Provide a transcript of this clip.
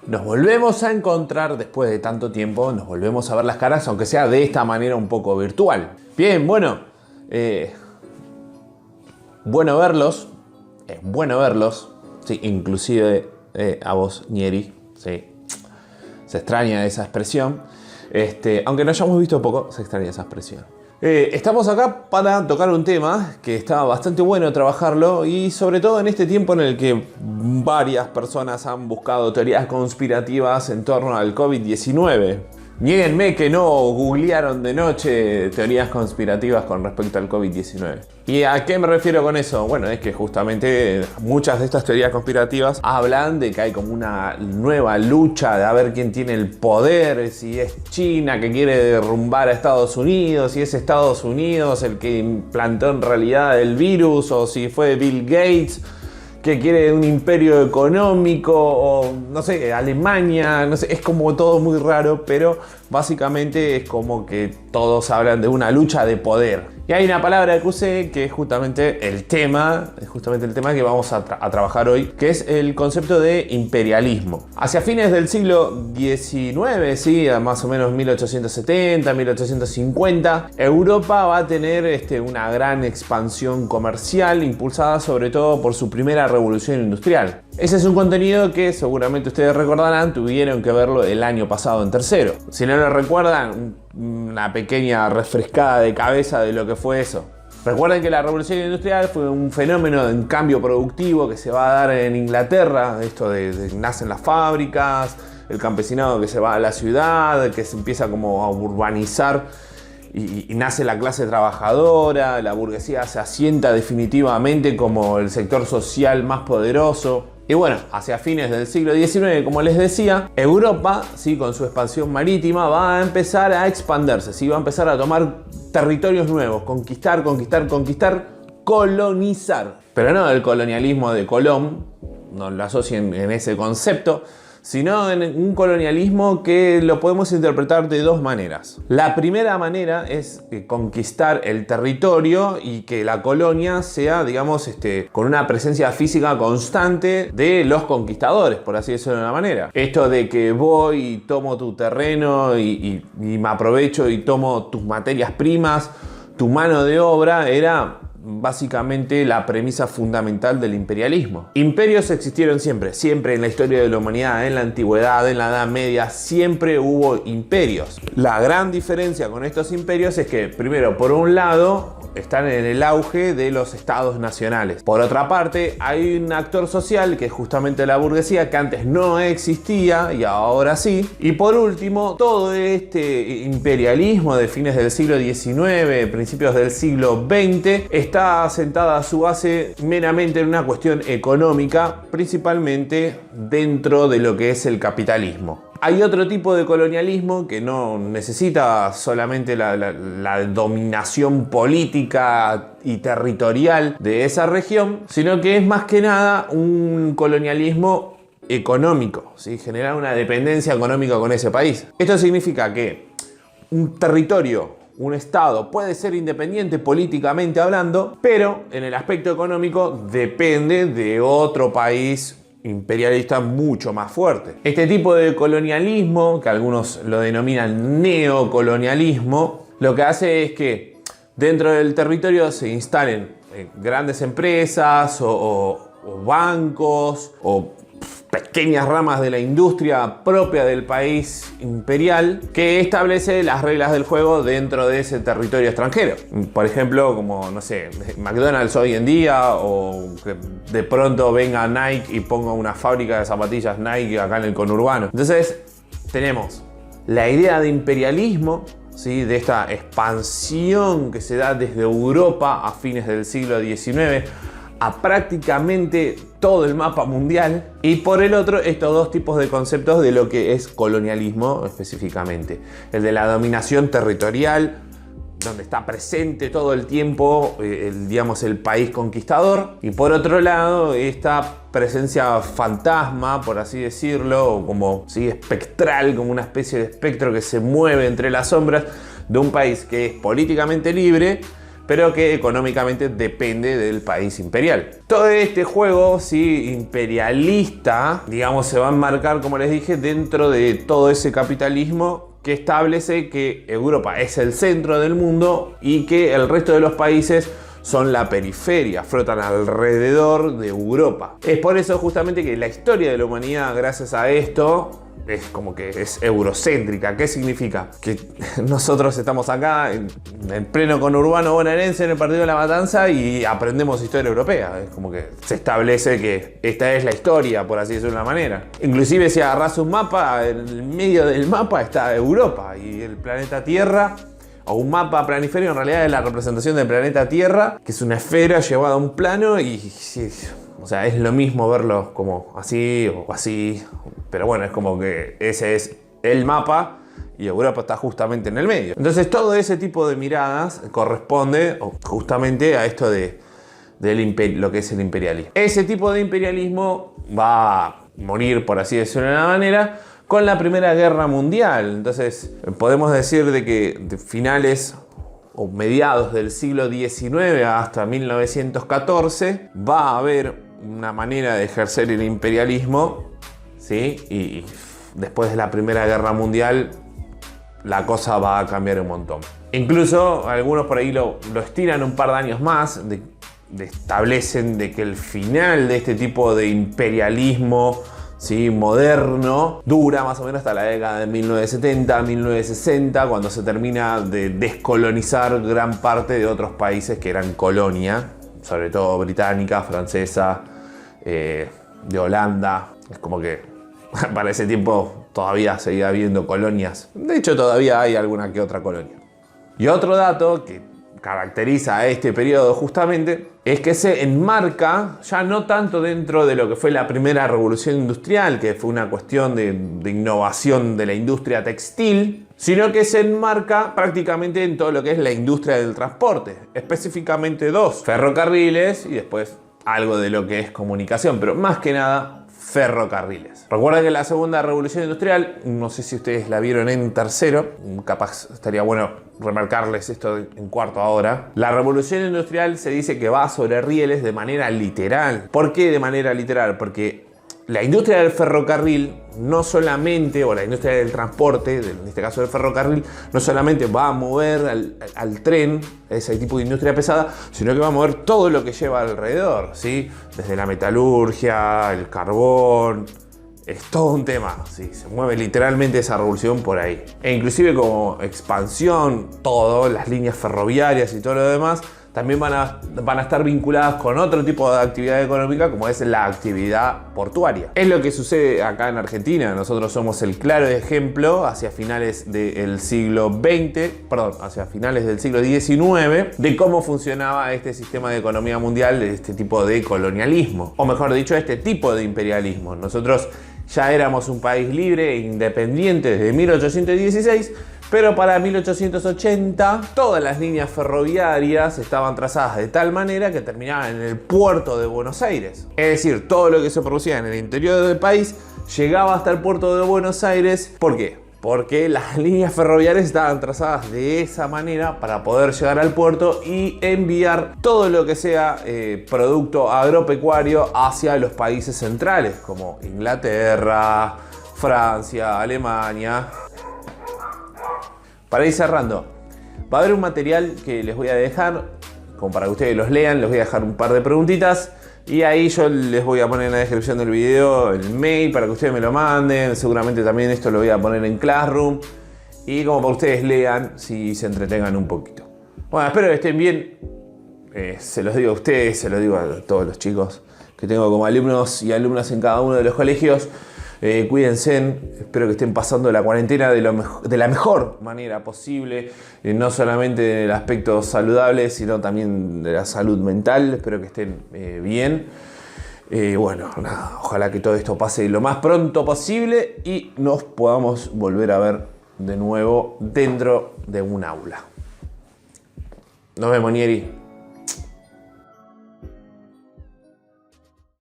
Nos volvemos a encontrar después de tanto tiempo, nos volvemos a ver las caras, aunque sea de esta manera un poco virtual. Bien, bueno, bueno verlos, es bueno verlos, sí, inclusive a vos, Nieri, sí, se extraña esa expresión, aunque no hayamos visto poco, se extraña esa expresión. Estamos acá para tocar un tema que está bastante bueno trabajarlo y sobre todo en este tiempo en el que varias personas han buscado teorías conspirativas en torno al COVID-19. Niéguenme que no googlearon de noche teorías conspirativas con respecto al COVID-19. ¿Y a qué me refiero con eso? Bueno, es que justamente muchas de estas teorías conspirativas hablan de que hay como una nueva lucha de a ver quién tiene el poder, si es China que quiere derrumbar a Estados Unidos, si es Estados Unidos el que implantó en realidad el virus, o si fue Bill Gates que quiere un imperio económico, o no sé, Alemania, no sé, es como todo muy raro, pero básicamente es como que todos hablan de una lucha de poder. Y hay una palabra que usé que es justamente el tema que vamos a trabajar hoy, que es el concepto de imperialismo. Hacia fines del siglo XIX, sí, más o menos 1870, 1850, Europa va a tener una gran expansión comercial impulsada sobre todo por su primera revolución industrial. Ese es un contenido que seguramente ustedes recordarán, tuvieron que verlo el año pasado en tercero. Si no lo recuerdan, una pequeña refrescada de cabeza de lo que fue eso. Recuerden que la revolución industrial fue un fenómeno de un cambio productivo que se va a dar en Inglaterra, esto de nacen las fábricas, el campesinado que se va a la ciudad, que se empieza como a urbanizar y nace la clase trabajadora, la burguesía se asienta definitivamente como el sector social más poderoso. Y bueno, hacia fines del siglo XIX, como les decía, Europa, sí, con su expansión marítima, va a empezar a expandirse, sí, va a empezar a tomar territorios nuevos, conquistar, colonizar. Pero no el colonialismo de Colón, no lo asocien en ese concepto, sino en un colonialismo que lo podemos interpretar de dos maneras. La primera manera es conquistar el territorio y que la colonia sea, digamos, con una presencia física constante de los conquistadores, por así decirlo de una manera. Esto de que voy y tomo tu terreno y me aprovecho y tomo tus materias primas, tu mano de obra, era básicamente la premisa fundamental del imperialismo. Imperios existieron siempre en la historia de la humanidad, en la antigüedad, en la Edad Media, siempre hubo imperios. La gran diferencia con estos imperios es que, primero, por un lado, están en el auge de los estados nacionales. Por otra parte, hay un actor social que es justamente la burguesía, que antes no existía y ahora sí. Y por último, todo este imperialismo de fines del siglo XIX, principios del siglo XX, está asentada a su base meramente en una cuestión económica, principalmente dentro de lo que es el capitalismo. Hay otro tipo de colonialismo que no necesita solamente la dominación política y territorial de esa región, sino que es más que nada un colonialismo económico, ¿sí? Generar una dependencia económica con ese país. Esto significa que un territorio, un estado puede ser independiente políticamente hablando, pero en el aspecto económico depende de otro país imperialista mucho más fuerte. Este tipo de colonialismo, que algunos lo denominan neocolonialismo, lo que hace es que dentro del territorio se instalen grandes empresas o bancos o pequeñas ramas de la industria propia del país imperial que establece las reglas del juego dentro de ese territorio extranjero. Por ejemplo, como, no sé, McDonald's hoy en día, o que de pronto venga Nike y ponga una fábrica de zapatillas Nike acá en el conurbano. Entonces, tenemos la idea de imperialismo, ¿sí? De esta expansión que se da desde Europa a fines del siglo XIX a prácticamente todo el mapa mundial, y por el otro estos dos tipos de conceptos de lo que es colonialismo específicamente, el de la dominación territorial, donde está presente todo el tiempo digamos, el país conquistador, y por otro lado esta presencia fantasma, por así decirlo, o como ¿sí? Espectral, como una especie de espectro que se mueve entre las sombras de un país que es políticamente libre, pero que económicamente depende del país imperial. Todo este juego, sí, imperialista, digamos, se va a enmarcar, como les dije, dentro de todo ese capitalismo que establece que Europa es el centro del mundo y que el resto de los países son la periferia, flotan alrededor de Europa. Es por eso justamente que la historia de la humanidad, gracias a esto, es como que es eurocéntrica. ¿Qué significa? Que nosotros estamos acá en pleno conurbano bonaerense en el partido de La Matanza y aprendemos historia europea. Es como que se establece que esta es la historia, por así decirlo de una manera. Inclusive si agarras un mapa, en el medio del mapa está Europa y el planeta Tierra, o un mapa planisférico en realidad es la representación del planeta Tierra, que es una esfera llevada a un plano y... O sea, es lo mismo verlo como así o así, pero bueno, es como que ese es el mapa y Europa está justamente en el medio. Entonces todo ese tipo de miradas corresponde justamente a esto de lo que es el imperialismo. Ese tipo de imperialismo va a morir, por así decirlo de una manera, con la Primera Guerra Mundial. Entonces podemos decir de que de finales o mediados del siglo XIX hasta 1914 va a haber una manera de ejercer el imperialismo, ¿sí? Y después de la Primera Guerra Mundial la cosa va a cambiar un montón. Incluso algunos por ahí lo estiran un par de años más, establecen de que el final de este tipo de imperialismo, ¿sí?, moderno dura más o menos hasta la década de 1970, 1960, cuando se termina de descolonizar gran parte de otros países que eran colonia, sobre todo británica, francesa, de Holanda. Es como que para ese tiempo todavía seguía habiendo colonias. De hecho, todavía hay alguna que otra colonia. Y otro dato que caracteriza a este periodo justamente es que se enmarca ya no tanto dentro de lo que fue la primera revolución industrial, que fue una cuestión de innovación de la industria textil, sino que se enmarca prácticamente en todo lo que es la industria del transporte, específicamente dos: ferrocarriles y después algo de lo que es comunicación, pero más que nada ferrocarriles. Recuerden que la segunda revolución industrial, no sé si ustedes la vieron en tercero, capaz estaría bueno remarcarles esto en cuarto ahora. La revolución industrial se dice que va sobre rieles de manera literal. ¿Por qué de manera literal? Porque la industria del ferrocarril no solamente, o la industria del transporte, en este caso del ferrocarril, no solamente va a mover al tren, ese tipo de industria pesada, sino que va a mover todo lo que lleva alrededor, ¿sí? Desde la metalurgia, el carbón, es todo un tema, ¿sí? Se mueve literalmente esa revolución por ahí. E inclusive como expansión, todo, las líneas ferroviarias y todo lo demás, también van a estar vinculadas con otro tipo de actividad económica, como es la actividad portuaria. Es lo que sucede acá en Argentina. Nosotros somos el claro ejemplo hacia finales del siglo XX, hacia finales del siglo XIX, de cómo funcionaba este sistema de economía mundial, de este tipo de colonialismo. O mejor dicho, este tipo de imperialismo. Nosotros ya éramos un país libre e independiente desde 1816, pero para 1880 todas las líneas ferroviarias estaban trazadas de tal manera que terminaban en el puerto de Buenos Aires. Es decir, todo lo que se producía en el interior del país llegaba hasta el puerto de Buenos Aires. ¿Por qué? Porque las líneas ferroviarias estaban trazadas de esa manera para poder llegar al puerto y enviar todo lo que sea producto agropecuario hacia los países centrales, como Inglaterra, Francia, Alemania. Para ir cerrando, va a haber un material que les voy a dejar, como para que ustedes los lean. Les voy a dejar un par de preguntitas y ahí yo les voy a poner en la descripción del video el mail para que ustedes me lo manden. Seguramente también esto lo voy a poner en Classroom y como para que ustedes lean y se entretengan un poquito. Bueno, espero que estén bien. Se los digo a ustedes, se los digo a todos los chicos que tengo como alumnos y alumnas en cada uno de los colegios. Cuídense, espero que estén pasando la cuarentena de la mejor manera posible, no solamente en el aspecto saludable, sino también de la salud mental. Espero que estén bien. Bueno, nada, ojalá que todo esto pase lo más pronto posible y nos podamos volver a ver de nuevo dentro de un aula. Nos vemos, Nieri.